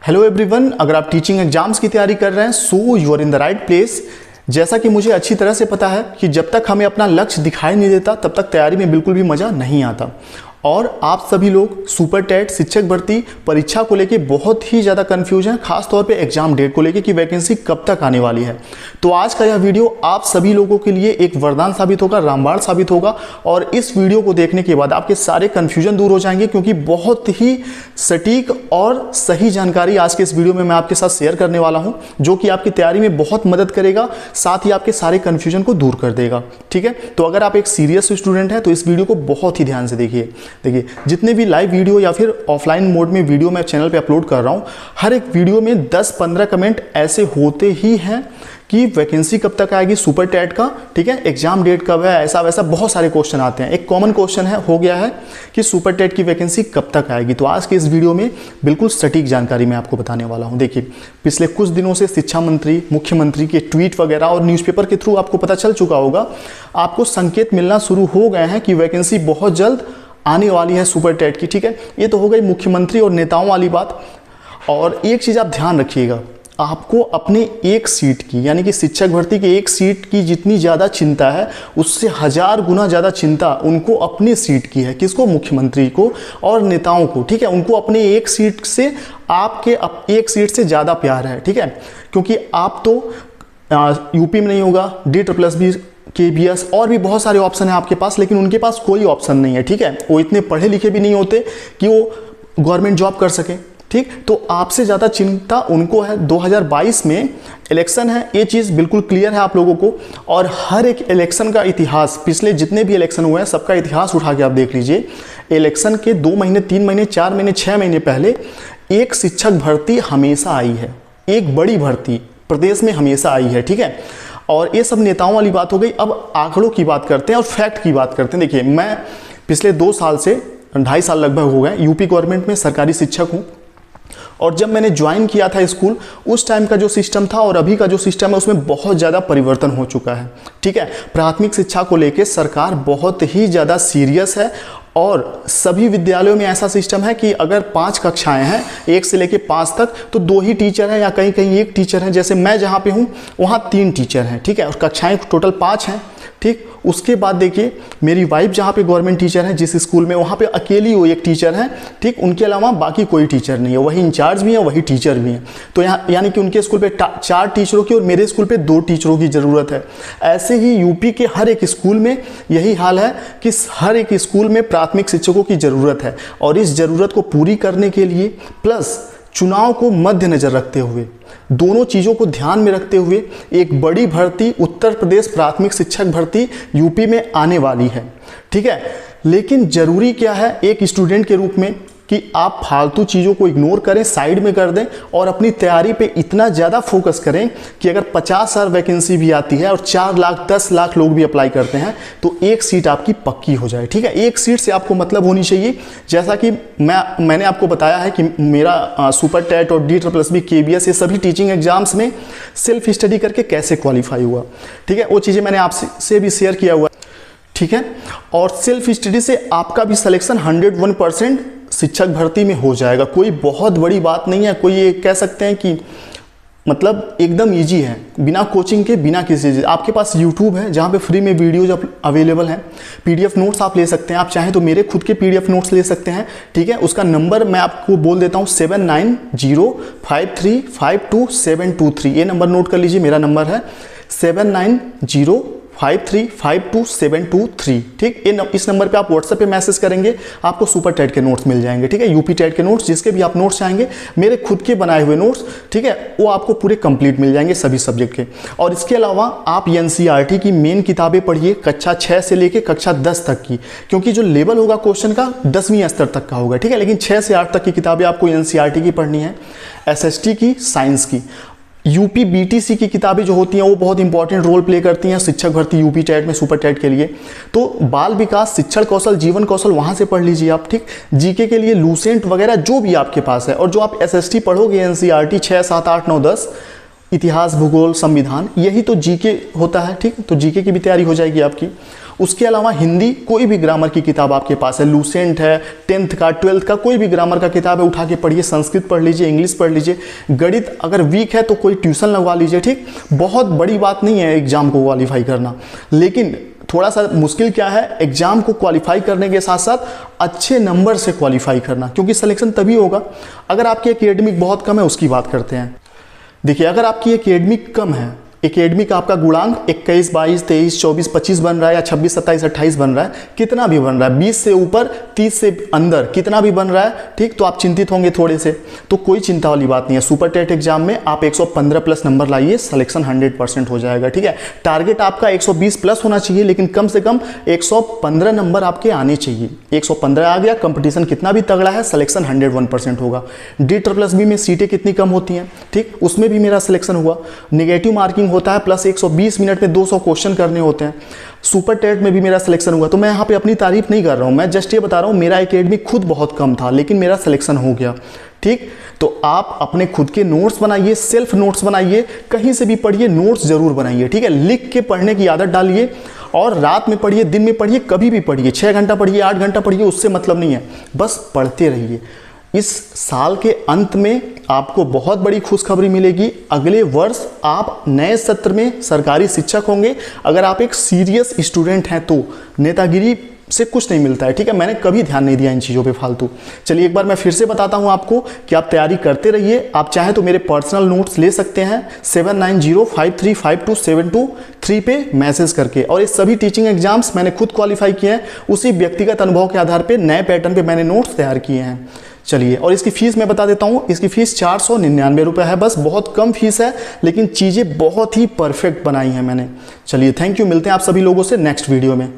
Hello everyone, अगर आप teaching exams की तैयारी कर रहे हैं so you are in the right place. जैसा कि मुझे अच्छी तरह से पता है कि जब तक हमें अपना लक्ष्य दिखाई नहीं देता तब तक तैयारी में बिल्कुल भी मज़ा नहीं आता। और आप सभी लोग सुपर टेट शिक्षक भर्ती परीक्षा को लेके बहुत ही ज़्यादा कन्फ्यूजन है, खास तौर पे एग्जाम डेट को लेके कि वैकेंसी कब तक आने वाली है। तो आज का यह वीडियो आप सभी लोगों के लिए एक वरदान साबित होगा, रामबाण साबित होगा। और इस वीडियो को देखने के बाद आपके सारे कन्फ्यूजन दूर हो जाएंगे, क्योंकि बहुत ही सटीक और सही जानकारी आज के इस वीडियो में मैं आपके साथ शेयर करने वाला हूँ, जो कि आपकी तैयारी में बहुत मदद करेगा, साथ ही आपके सारे कन्फ्यूजन को दूर कर देगा। ठीक है, तो अगर आप एक सीरियस स्टूडेंट हैं तो इस वीडियो को बहुत ही ध्यान से देखिए। देखिए, जितने भी लाइव वीडियो या फिर ऑफलाइन मोड में वीडियो मैं चैनल पे अपलोड कर रहा हूँ, हर एक वीडियो में 10-15 कमेंट ऐसे होते ही हैं कि वैकेंसी कब तक आएगी सुपर टेट का, ठीक है, एग्जाम डेट कब है, ऐसा वैसा बहुत सारे क्वेश्चन आते हैं। एक कॉमन क्वेश्चन हो गया है कि सुपर टेट की वैकेंसी कब तक आएगी। तो आज के इस वीडियो में बिल्कुल सटीक जानकारी मैं आपको बताने वाला हूं। देखिए, पिछले कुछ दिनों से शिक्षा मंत्री, मुख्यमंत्री के ट्वीट वगैरह और न्यूज़पेपर के थ्रू आपको पता चल चुका होगा, आपको संकेत मिलना शुरू हो गए हैं कि वैकेंसी बहुत जल्द आने वाली है सुपर टेट की। ठीक है, ये तो हो गई मुख्यमंत्री और नेताओं वाली बात। और एक चीज़ आप ध्यान रखिएगा, आपको अपने एक सीट की, यानी कि शिक्षक भर्ती की एक सीट की जितनी ज़्यादा चिंता है, उससे 1000 गुना ज़्यादा चिंता उनको अपनी सीट की है। किसको? मुख्यमंत्री को और नेताओं को। ठीक है, उनको अपने एक सीट से, आपके एक सीट से ज़्यादा प्यार है। ठीक है, क्योंकि आप तो यूपी में नहीं होगा, DSSB, KBS और भी बहुत सारे ऑप्शन है आपके पास, लेकिन उनके पास कोई ऑप्शन नहीं है। ठीक है, वो इतने पढ़े लिखे भी नहीं होते कि वो गवर्नमेंट जॉब कर सके। ठीक, तो आपसे ज़्यादा चिंता उनको है। 2022 में इलेक्शन है, ये चीज़ बिल्कुल क्लियर है आप लोगों को। और हर एक इलेक्शन का इतिहास, पिछले जितने भी इलेक्शन हुए हैं सबका इतिहास उठा के आप देख लीजिए। इलेक्शन के 2 महीने, 3 महीने, 4 महीने, 6 महीने पहले एक शिक्षक भर्ती हमेशा आई है, एक बड़ी भर्ती प्रदेश में हमेशा आई है। ठीक है, और ये सब नेताओं वाली बात हो गई। अब आंकड़ों की बात करते हैं और फैक्ट की बात करते हैं। देखिए, मैं पिछले 2 साल से 2.5 साल लगभग हो गए यूपी गवर्नमेंट में सरकारी शिक्षक हूँ। और जब मैंने ज्वाइन किया था स्कूल, उस टाइम का जो सिस्टम था और अभी का जो सिस्टम है उसमें बहुत ज़्यादा परिवर्तन हो चुका है। ठीक है, प्राथमिक शिक्षा को लेकर सरकार बहुत ही ज़्यादा सीरियस है। और सभी विद्यालयों में ऐसा सिस्टम है कि अगर 5 कक्षाएं हैं, 1 से लेकर 5 तक, तो 2 ही टीचर हैं या कहीं कहीं 1 टीचर है। जैसे मैं जहाँ पे हूँ वहाँ 3 टीचर हैं। ठीक है, और कक्षाएं टोटल 5 हैं। ठीक, उसके बाद देखिए, मेरी वाइफ जहाँ पे गवर्नमेंट टीचर है जिस स्कूल में, वहाँ पे अकेली वो 1 टीचर है। ठीक, उनके अलावा बाकी कोई टीचर नहीं है, वही इंचार्ज भी है, वही टीचर भी हैं। तो यहाँ यानी कि उनके स्कूल पे 4 टीचरों की और मेरे स्कूल पे 2 टीचरों की ज़रूरत है। ऐसे ही यूपी के हर एक स्कूल में यही हाल है कि हर एक स्कूल में प्राथमिक शिक्षकों की ज़रूरत है। और इस ज़रूरत को पूरी करने के लिए प्लस चुनाव को मद्देनजर रखते हुए, दोनों चीज़ों को ध्यान में रखते हुए एक बड़ी भर्ती उत्तर प्रदेश प्राथमिक शिक्षक भर्ती यूपी में आने वाली है। ठीक है, लेकिन ज़रूरी क्या है एक स्टूडेंट के रूप में कि आप फालतू चीज़ों को इग्नोर करें, साइड में कर दें और अपनी तैयारी पे इतना ज़्यादा फोकस करें कि अगर 50,000 वैकेंसी भी आती है और 4 लाख 10 लाख लोग भी अप्लाई करते हैं तो एक सीट आपकी पक्की हो जाए। ठीक है, एक सीट से आपको मतलब होनी चाहिए। जैसा कि मैंने आपको बताया है कि मेरा सुपर टेट और DSSB, KBS, ये सभी टीचिंग एग्जाम्स में सेल्फ स्टडी करके कैसे क्वालिफाई हुआ। ठीक है, वो चीज़ें मैंने आपसे भी शेयर किया हुआ। ठीक है, और सेल्फ स्टडी से आपका भी सिलेक्शन 101% शिक्षक भर्ती में हो जाएगा। कोई बहुत बड़ी बात नहीं है, कोई ये कह सकते हैं कि मतलब एकदम इजी है, बिना कोचिंग के, बिना किसी चीज़। आपके पास YouTube है जहाँ पे फ्री में वीडियोज अवेलेबल हैं। PDF नोट्स आप ले सकते हैं, आप चाहें तो मेरे खुद के PDF नोट्स ले सकते हैं। ठीक है, उसका नंबर मैं आपको बोल देता हूँ, 7905352723। ये नंबर नोट कर लीजिए, मेरा नंबर है 7905352723। ठीक, इस नंबर पे आप व्हाट्सएप पे मैसेज करेंगे, आपको सुपर टेट के नोट्स मिल जाएंगे। ठीक है, यूपी टेट के नोट्स, जिसके भी आप नोट्स चाहेंगे, मेरे खुद के बनाए हुए नोट्स, ठीक है, वो आपको पूरे कंप्लीट मिल जाएंगे सभी सब्जेक्ट के। और इसके अलावा आप NCERT की मेन किताबें पढ़िए, कक्षा 6 से लेकर कक्षा 10 तक की, क्योंकि जो लेवल होगा क्वेश्चन का 10वीं स्तर तक का होगा। ठीक है, लेकिन 6 से 8 तक की किताबें आपको NCERT की पढ़नी है, SST की, साइंस की। यूपी BTC की किताबें जो होती हैं वो बहुत इंपॉर्टेंट रोल प्ले करती हैं शिक्षक भर्ती यूपी टेट में, सुपर टेट के लिए। तो बाल विकास, शिक्षण कौशल, जीवन कौशल, वहाँ से पढ़ लीजिए आप। ठीक, जीके के लिए लूसेंट वगैरह जो भी आपके पास है, और जो आप SST पढ़ोगे NCERT 6, 7, 8, 9, 10, इतिहास, भूगोल, संविधान, यही तो जीके होता है। ठीक, तो जीके की भी तैयारी हो जाएगी आपकी। उसके अलावा हिंदी कोई भी ग्रामर की किताब आपके पास है, लूसेंट है, 10th का 12th का कोई भी ग्रामर का किताब है, उठा के पढ़िए। संस्कृत पढ़ लीजिए, इंग्लिश पढ़ लीजिए। गणित अगर वीक है तो कोई ट्यूशन लगवा लीजिए, ठीक। बहुत बड़ी बात नहीं है एग्जाम को क्वालिफाई करना, लेकिन थोड़ा सा मुश्किल क्या है, एग्जाम को क्वालिफाई करने के साथ साथ अच्छे नंबर से क्वालिफाई करना, क्योंकि सिलेक्शन तभी होगा अगर आपकी एकेडमिक बहुत कम है। उसकी बात करते हैं। देखिए, अगर आपकी एकेडमिक कम है, एकेडमिक आपका गुणांक 21, 22, 23, 24, 25 बन रहा है, या 26, 27, 28 बन रहा है, कितना भी बन रहा है, 20 से ऊपर, 30 से अंदर कितना भी बन रहा है, ठीक, तो आप चिंतित होंगे थोड़े से। तो कोई चिंता वाली बात नहीं है। सुपर टेट एग्जाम में आप 115 प्लस नंबर लाइए, सिलेक्शन 100% हो जाएगा, ठीक है। टारगेट आपका 120 प्लस होना चाहिए, लेकिन कम से कम 115 नंबर आपके आने चाहिए। 115 आ गया, कंपटीशन कितना भी तगड़ा है, सिलेक्शन 101% होगा। D+B में सीटें कितनी कम होती हैं, ठीक, उसमें भी मेरा सिलेक्शन हुआ। नेगेटिव मार्किंग होता है, प्लस 120 मिनट में 200 क्वेश्चन करने होते हैं। सुपर टेट में भी मेरा सिलेक्शन हुआ। तो मैं यहाँ पे अपनी तारीफ नहीं कर रहा हूँ, मैं जस्ट ये बता रहा हूँ मेरा एकेडमिक खुद बहुत कम था, लेकिन मेरा सिलेक्शन हो गया, ठीक। तो आप अपने खुद के नोट्स बनाइए, सेल्फ नोट्स बनाइए, कहीं से भी पढ़िए, नोट्स जरूर बनाइए, ठीक है। लिख के पढ़ने की आदत डालिए, और रात में पढ़िए, दिन में पढ़िए, कभी भी पढ़िए, 6 घंटा पढ़िए, 8 घंटा पढ़िए, उससे मतलब नहीं है, बस पढ़ते रहिए। इस साल के अंत में आपको बहुत बड़ी खुशखबरी मिलेगी। अगले वर्ष आप नए सत्र में सरकारी शिक्षक होंगे। अगर आप एक सीरियस स्टूडेंट हैं तो नेतागिरी से कुछ नहीं मिलता है, ठीक है। मैंने कभी ध्यान नहीं दिया इन चीज़ों पे फालतू। चलिए एक बार मैं फिर से बताता हूँ आपको कि आप तैयारी करते रहिए। आप चाहें तो मेरे पर्सनल नोट्स ले सकते हैं 7905352723 पे मैसेज करके। और ये सभी टीचिंग एग्जाम्स मैंने खुद क्वालिफाई किए हैं, उसी व्यक्तिगत अनुभव के आधार पर नए पैटर्न पर मैंने नोट्स तैयार किए हैं। चलिए, और इसकी फीस मैं बता देता हूँ। इसकी फीस 499 रुपये है, बस बहुत कम फीस है, लेकिन चीज़ें बहुत ही परफेक्ट बनाई हैं मैंने। चलिए, थैंक यू। मिलते हैं आप सभी लोगों से नेक्स्ट वीडियो में।